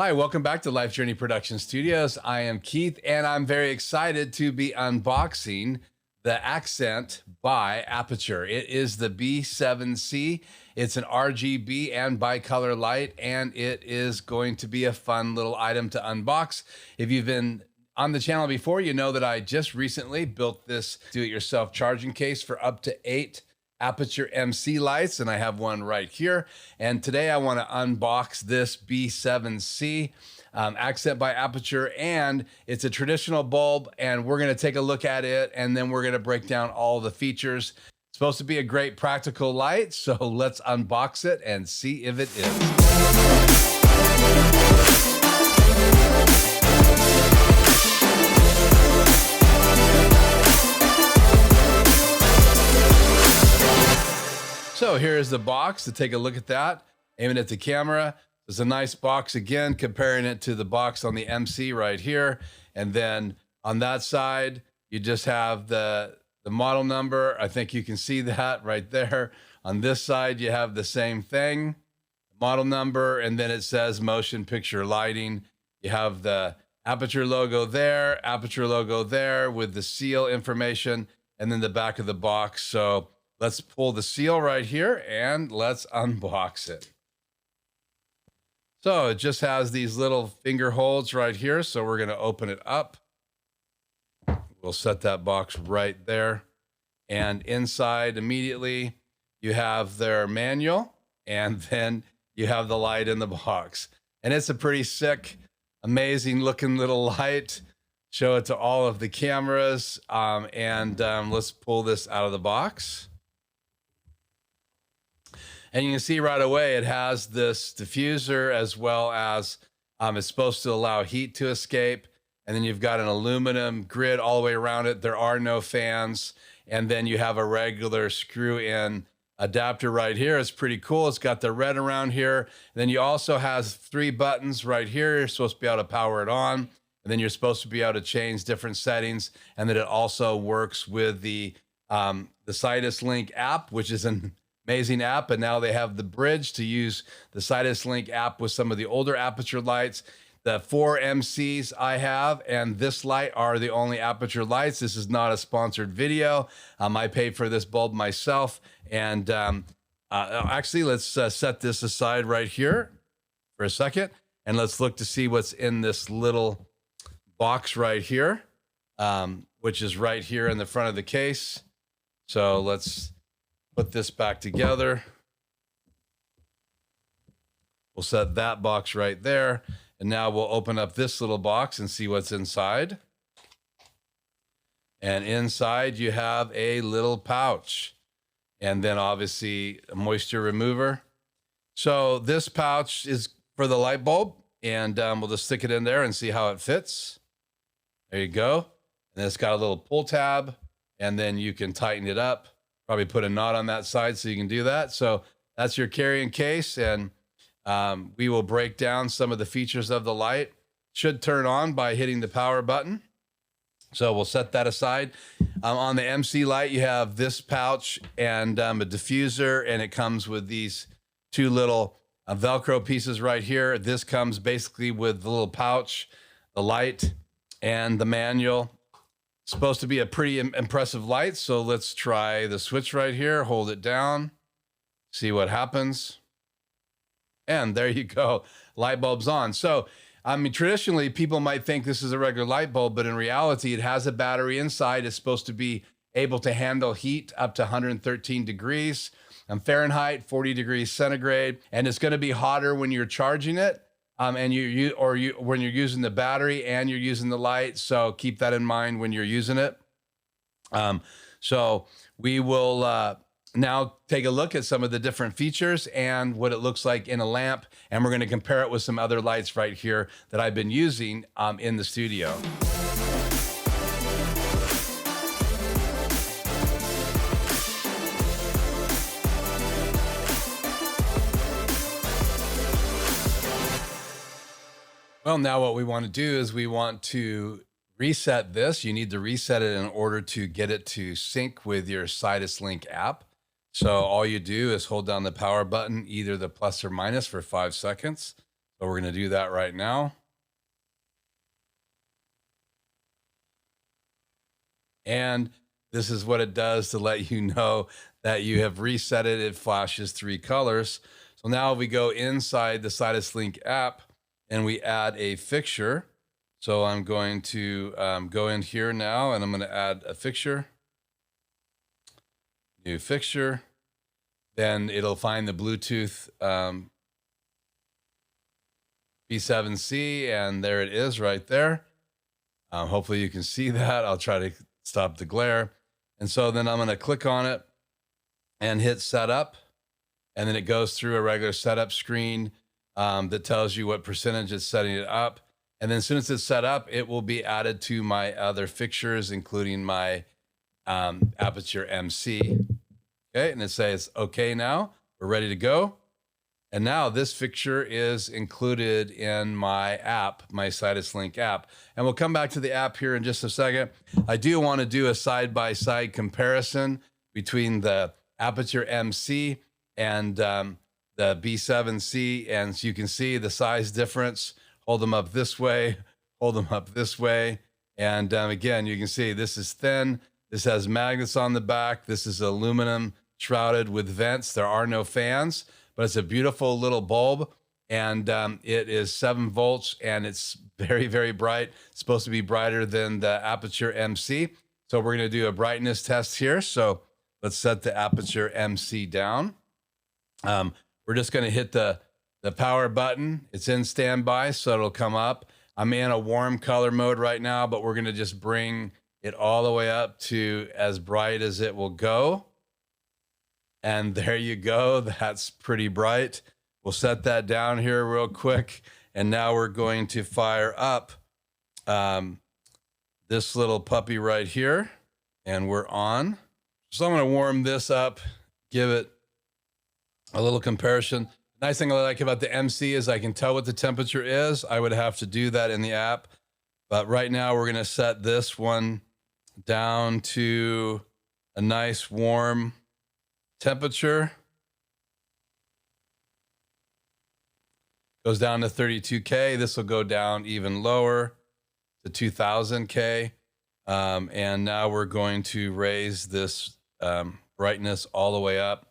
Hi, welcome back to Life Journey Production Studios. I am Keith, and I'm very excited to be unboxing the Accent by Aputure. It is the B7C. It's an RGB and bicolor light, and it is going to be a fun little item to unbox. If you've been on the channel before, you know that I just recently built this do-it-yourself charging case for up to 8 Aputure MC Lights, and I have one right here. And today I want to unbox this B7C Accent by Aputure, and it's a traditional bulb, and we're going to take a look at it, and then we're going to break down all the features. It's supposed to be a great practical light, so let's unbox it and see if it is. So here's the box to take a look at that, aiming at the camera. It's a nice box again, comparing it to the box on the MC right here. And then on that side, you just have the model number. I think you can see that right there. On this side, you have the same thing, model number, and then it says motion picture lighting. You have the Aputure logo there with the seal information, and then the back of the box. So let's pull the seal right here and let's unbox it. So it just has these little finger holds right here. So we're going to open it up. We'll set that box right there. And inside immediately you have their manual, and then you have the light in the box. And it's a pretty sick, amazing looking little light. Show it to all of the cameras. Let's pull this out of the box. And you can see right away it has this diffuser, as well as it's supposed to allow heat to escape. And then you've got an aluminum grid all the way around it. There are no fans. And then you have a regular screw-in adapter right here. It's pretty cool. It's got the red around here. And then you also have 3 buttons right here. You're supposed to be able to power it on. And then you're supposed to be able to change different settings. And then it also works with the Sidus Link app, which is an amazing app. And now they have the bridge to use the Sidus Link app with some of the older Aputure lights. The 4 MCs I have and this light are the only Aputure lights. This is not a sponsored video. I paid for this bulb myself. And actually, let's set this aside right here for a second. And let's look to see what's in this little box right here, which is right here in the front of the case. So let's put this back together. We'll set that box right there. And now we'll open up this little box and see what's inside. And inside you have a little pouch. And then obviously a moisture remover. So this pouch is for the light bulb. And we'll just stick it in there and see how it fits. There you go. And it's got a little pull tab. And then you can tighten it up. Probably put a knot on that side so you can do that. So that's your carrying case. And we will break down some of the features of the light. Should turn on by hitting the power button. So we'll set that aside. On the MC Light, you have this pouch and a diffuser, and it comes with these 2 little Velcro pieces right here. This comes basically with the little pouch, the light, and the manual. It's supposed to be a pretty impressive light. So let's try the switch right here. Hold it down. See what happens. And there you go, light bulb's on. So, I mean, traditionally, people might think this is a regular light bulb, but in reality, it has a battery inside. It's supposed to be able to handle heat up to 113 degrees Fahrenheit, 40 degrees centigrade. And it's going to be hotter when you're charging it, when you're using the battery and you're using the light. So keep that in mind when you're using it. So we will now take a look at some of the different features and what it looks like in a lamp. And we're going to compare it with some other lights right here that I've been using in the studio. Well, now what we want to do is we want to reset this. You need to reset it in order to get it to sync with your Sidus Link app. So all you do is hold down the power button, either the plus or minus for 5 seconds. So we're going to do that right now. And this is what it does to let you know that you have reset it. It flashes 3 colors. So now we go inside the Sidus Link app and we add a fixture. So I'm going to go in here now and I'm going to add a fixture. New fixture. Then it'll find the Bluetooth B7C, and there it is right there. Hopefully you can see that. I'll try to stop the glare. And so then I'm going to click on it and hit setup. And then it goes through a regular setup screen that tells you what percentage it's setting it up. And then as soon as it's set up, it will be added to my other fixtures, including my Aputure MC. Okay, and it says, okay, now we're ready to go. And now this fixture is included in my app, my Sidus Link app. And we'll come back to the app here in just a second. I do want to do a side-by-side comparison between the Aputure MC and the B7C. And so you can see the size difference. Hold them up this way, hold them up this way. And again, you can see this is thin. This has magnets on the back. This is aluminum shrouded with vents. There are no fans, but it's a beautiful little bulb, and it is 7 volts, and it's very, very bright. It's supposed to be brighter than the Aputure MC. So we're going to do a brightness test here. So let's set the Aputure MC down. We're just going to hit the power button. It's in standby, so it'll come up. I'm in a warm color mode right now, but we're going to just bring it all the way up to as bright as it will go. And there you go. That's pretty bright. We'll set that down here real quick. And now we're going to fire up this little puppy right here. And we're on. So I'm going to warm this up, give it a little comparison. The nice thing I like about the MC is I can tell what the temperature is. I would have to do that in the app. But right now we're going to set this one down to a nice warm temperature. Goes down to 32K. This will go down even lower to 2000K. And now we're going to raise this brightness all the way up.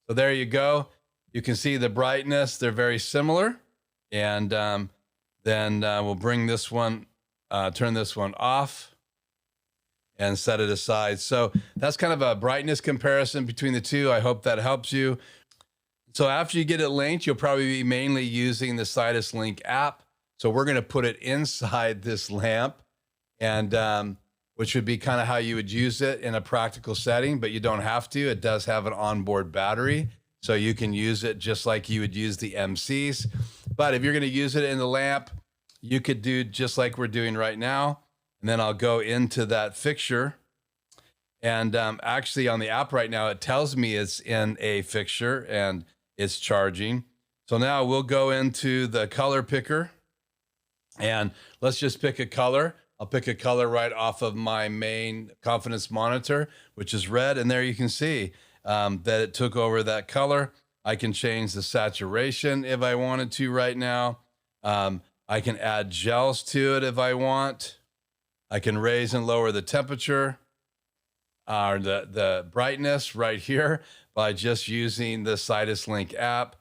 So there you go. You can see the brightness. They're very similar. And then we'll bring this one, turn this one off and set it aside. So that's kind of a brightness comparison between the two. I hope that helps you. So after you get it linked, you'll probably be mainly using the Sidus Link app. So we're going to put it inside this lamp, and which would be kind of how you would use it in a practical setting, but you don't have to. It does have an onboard battery, so you can use it just like you would use the MCs. But if you're going to use it in the lamp, you could do just like we're doing right now. And then I'll go into that fixture. And actually on the app right now, it tells me it's in a fixture and it's charging. So now we'll go into the color picker and let's just pick a color. I'll pick a color right off of my main confidence monitor, which is red. And there you can see that it took over that color. I can change the saturation if I wanted to right now. I can add gels to it if I want. I can raise and lower the temperature or the brightness right here by just using the Sidus Link app.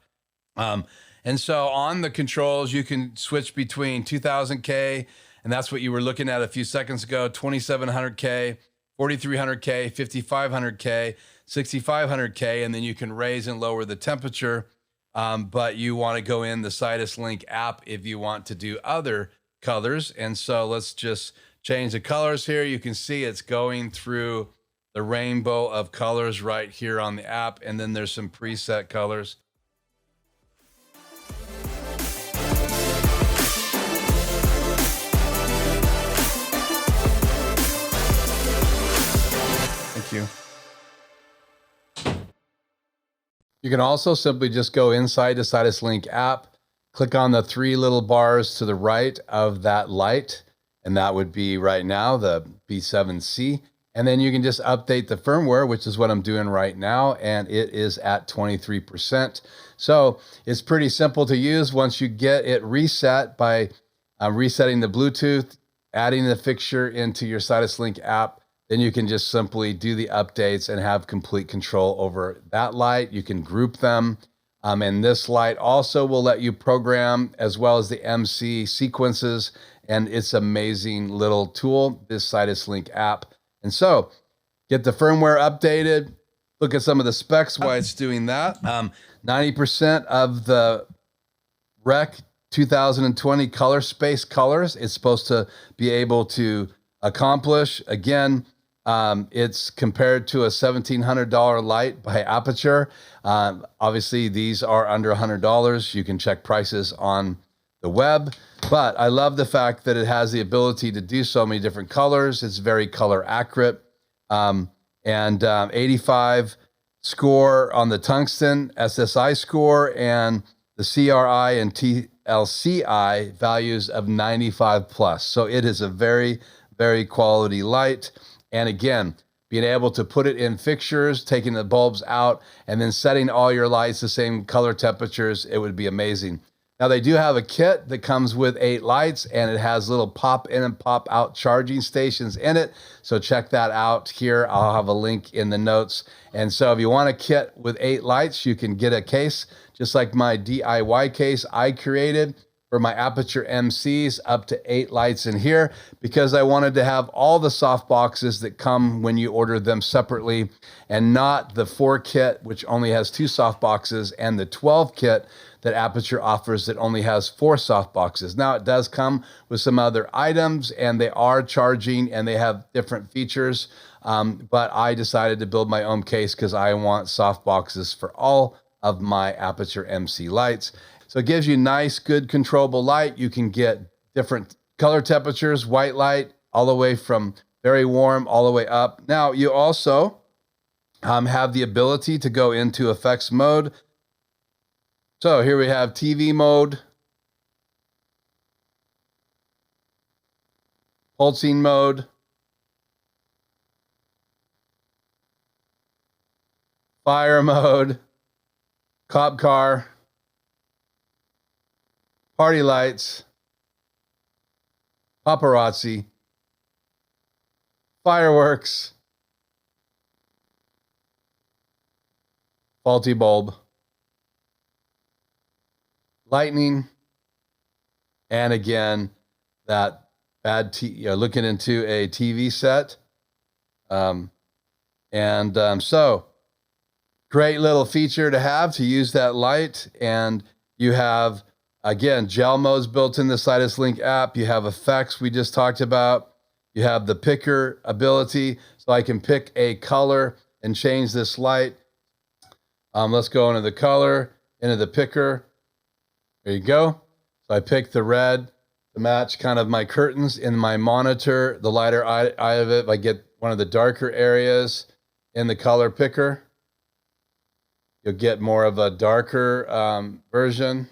And so on the controls, you can switch between 2000K, and that's what you were looking at a few seconds ago, 2700K, 4300K, 5500K, 6500K, and then you can raise and lower the temperature. But you want to go in the Sidus Link app if you want to do other colors. And so let's just change the colors here. You can see it's going through the rainbow of colors right here on the app. And then there's some preset colors. Thank you. You can also simply just go inside the Sidus Link app, click on the 3 little bars to the right of that light, and that would be right now the B7C, And then you can just update the firmware, which is what I'm doing right now, and it is at 23%. So it's pretty simple to use once you get it reset by resetting the Bluetooth, adding the fixture into your Sidus Link app. Then you can just simply do the updates and have complete control over that light. You can group them. And this light also will let you program as well as the MC sequences. And it's an amazing little tool, this Sidus Link app. And so get the firmware updated, look at some of the specs, why it's doing that. 90% of the Rec 2020 color space colors it's supposed to be able to accomplish. Again, it's compared to a $1,700 light by Aputure. Obviously, these are under $100. You can check prices on the web, but I love the fact that it has the ability to do so many different colors. It's very color accurate. 85 score on the tungsten SSI score, and the CRI and TLCI values of 95 plus. So it is a very, very quality light. And again, being able to put it in fixtures, taking the bulbs out, and then setting all your lights the same color temperatures, it would be amazing. Now, they do have a kit that comes with 8 lights, and it has little pop in and pop out charging stations in it. So check that out here. I'll have a link in the notes. And so if you want a kit with 8 lights, you can get a case, just like my D.I.Y case I created for my Aputure MCs, up to 8 lights in here, because I wanted to have all the soft boxes that come when you order them separately, and not the 4 kit, which only has 2 soft boxes, and the 12 kit that Aputure offers that only has 4 soft boxes. Now, it does come with some other items, and they are charging, and they have different features, but I decided to build my own case because I want soft boxes for all of my Aputure MC lights. So it gives you nice, good, controllable light. You can get different color temperatures, white light, all the way from very warm all the way up. Now, you also have the ability to go into effects mode. So here we have TV mode, pulsing mode, fire mode, cop car, party lights, paparazzi, fireworks, faulty bulb, lightning, and again, that bad looking into a TV set. So great little feature to have to use that light. And you have, again, gel modes built in the Sidus Link app. You have effects we just talked about. You have the picker ability, so I can pick a color and change this light. Let's go into the color, into the picker. There you go. So I picked the red to match kind of my curtains in my monitor. The lighter eye of it, I get one of the darker areas in the color picker. You'll get more of a darker version.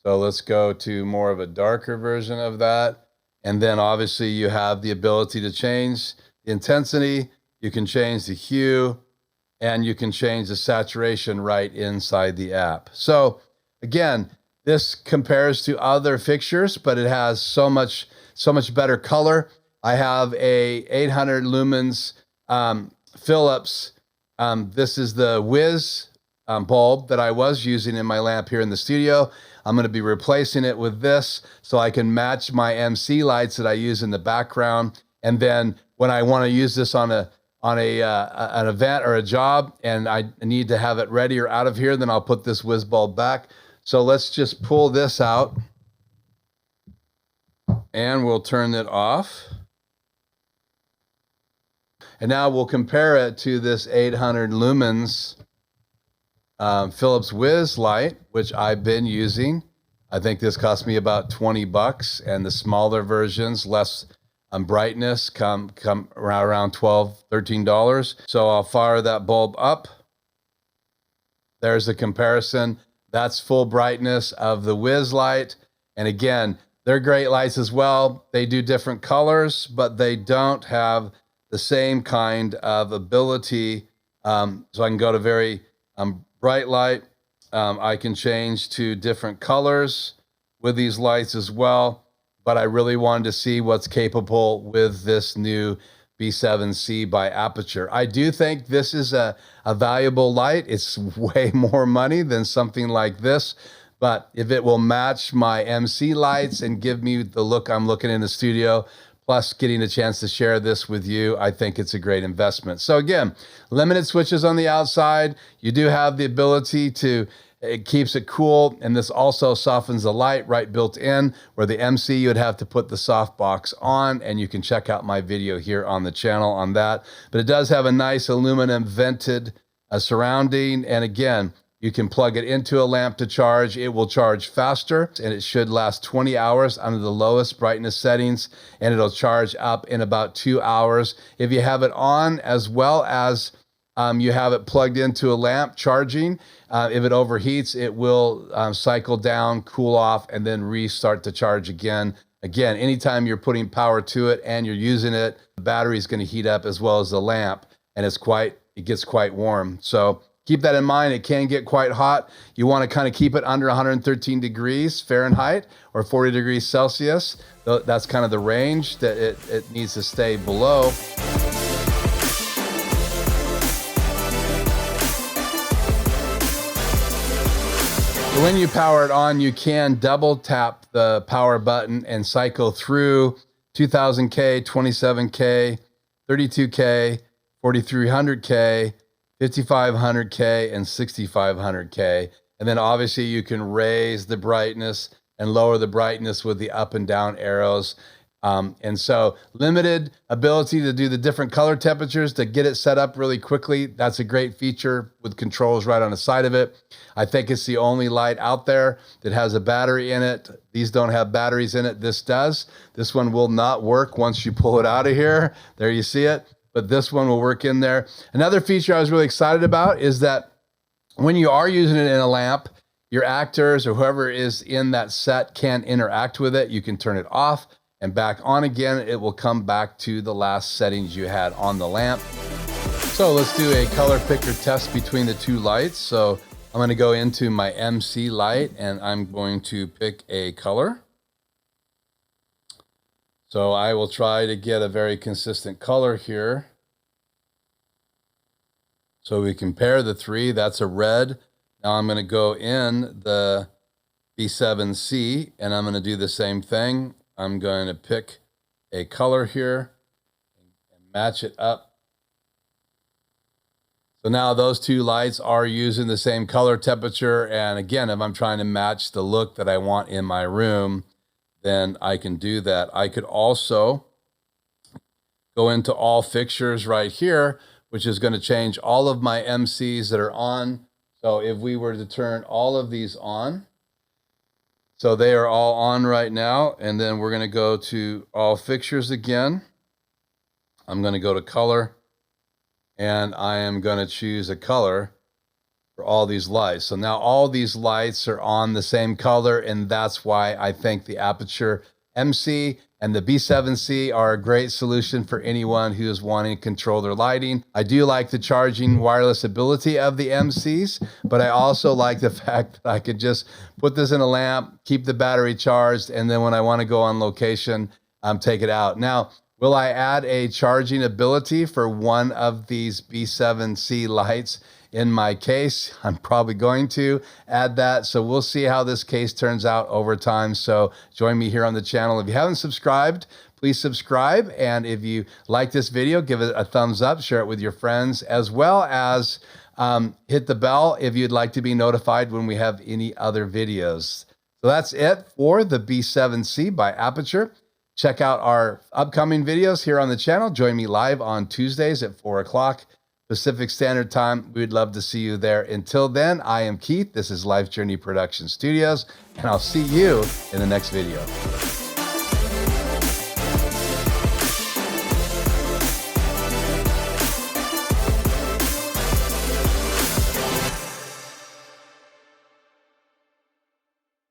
So let's go to more of a darker version of that. And then obviously you have the ability to change the intensity. You can change the hue, and you can change the saturation right inside the app. So again, this compares to other fixtures, but it has so much better color. I have a 800 lumens Philips. This is the Whiz bulb that I was using in my lamp here in the studio. I'm going to be replacing it with this so I can match my MC lights that I use in the background. And then when I want to use this on an event or a job, and I need to have it ready or out of here, then I'll put this whiz bulb back. So let's just pull this out, and we'll turn it off. And now we'll compare it to this 800 lumens Philips Whiz light, which I've been using. I think this cost me about 20 bucks, and the smaller versions, less brightness, come around $12, $13. So I'll fire that bulb up. There's a comparison. That's full brightness of the Whiz light. And again, They're great lights as well. They do different colors, but they don't have the same kind of ability. So I can go to very bright light. I can change to different colors with these lights as well. But I really wanted to see what's capable with this new B7C by Aputure. I do think this is a valuable light. It's way more money than something like this. But if it will match my MC lights and give me the look I'm looking in the studio, plus getting a chance to share this with you, I think it's a great investment. So again, limited switches on the outside. You do have the ability to, it keeps it cool, and this also softens the light right built in, where the MC you would have to put the softbox on, and you can check out my video here on the channel on that. But it does have a nice aluminum vented surrounding, and again, you can plug it into a lamp to charge. It will charge faster, and it should last 20 hours under the lowest brightness settings, and it'll charge up in about 2 hours. If you have it on, as well as you have it plugged into a lamp charging, if it overheats, it will cycle down, cool off, and then restart to charge again. Again, anytime you're putting power to it and you're using it, the battery is going to heat up as well as the lamp, and it gets quite warm. So keep that in mind. It can get quite hot. You want to kind of keep it under 113 degrees Fahrenheit or 40 degrees Celsius. That's kind of the range that it needs to stay below. So when you power it on, you can double tap the power button and cycle through 2000K, 27K, 32K, 4300K, 5500K, and 6500K. And then obviously you can raise the brightness and lower the brightness with the up and down arrows. And so limited ability to do the different color temperatures to get it set up really quickly. That's a great feature with controls right on the side of it. I think it's the only light out there that has a battery in it. These don't have batteries in it. This does. This one will not work once you pull it out of here. There you see it. But this one will work in there. Another feature I was really excited about is that when you are using it in a lamp, your actors or whoever is in that set can interact with it. You can turn it off and back on again. It will come back to the last settings you had on the lamp. So let's do a color picker test between the two lights. So I'm going to go into my MC light and I'm going to pick a color. So I will try to get a very consistent color here. So we compare the three. That's a red. Now I'm going to go in the B7C and I'm going to do the same thing. I'm going to pick a color here and match it up. So now those two lights are using the same color temperature. And again, if I'm trying to match the look that I want in my room, then I can do that. I could also go into all fixtures right here, which is going to change all of my MCs that are on. So if we were to turn all of these on, so they are all on right now. And then we're going to go to all fixtures again. I'm going to go to color and I am going to choose a color for all these lights. So now all these lights are on the same color, and that's why I think the Aputure MC and the B7C are a great solution for anyone who is wanting to control their lighting. I do like the charging wireless ability of the MCs, but I also like the fact that I could just put this in a lamp, keep the battery charged, and then when I want to go on location, take it out. Now, will I add a charging ability for one of these B7C lights in my case? I'm probably going to add that. So we'll see how this case turns out over time. So join me here on the channel. If you haven't subscribed, please subscribe. And if you like this video, give it a thumbs up, share it with your friends, as well as hit the bell if you'd like to be notified when we have any other videos. So that's it for the B7C by Aputure. Check out our upcoming videos here on the channel. Join me live on Tuesdays at 4 o'clock. Pacific Standard Time. We'd love to see you there. Until then, I am Keith. This is Life Journey Production Studios, and I'll see you in the next video.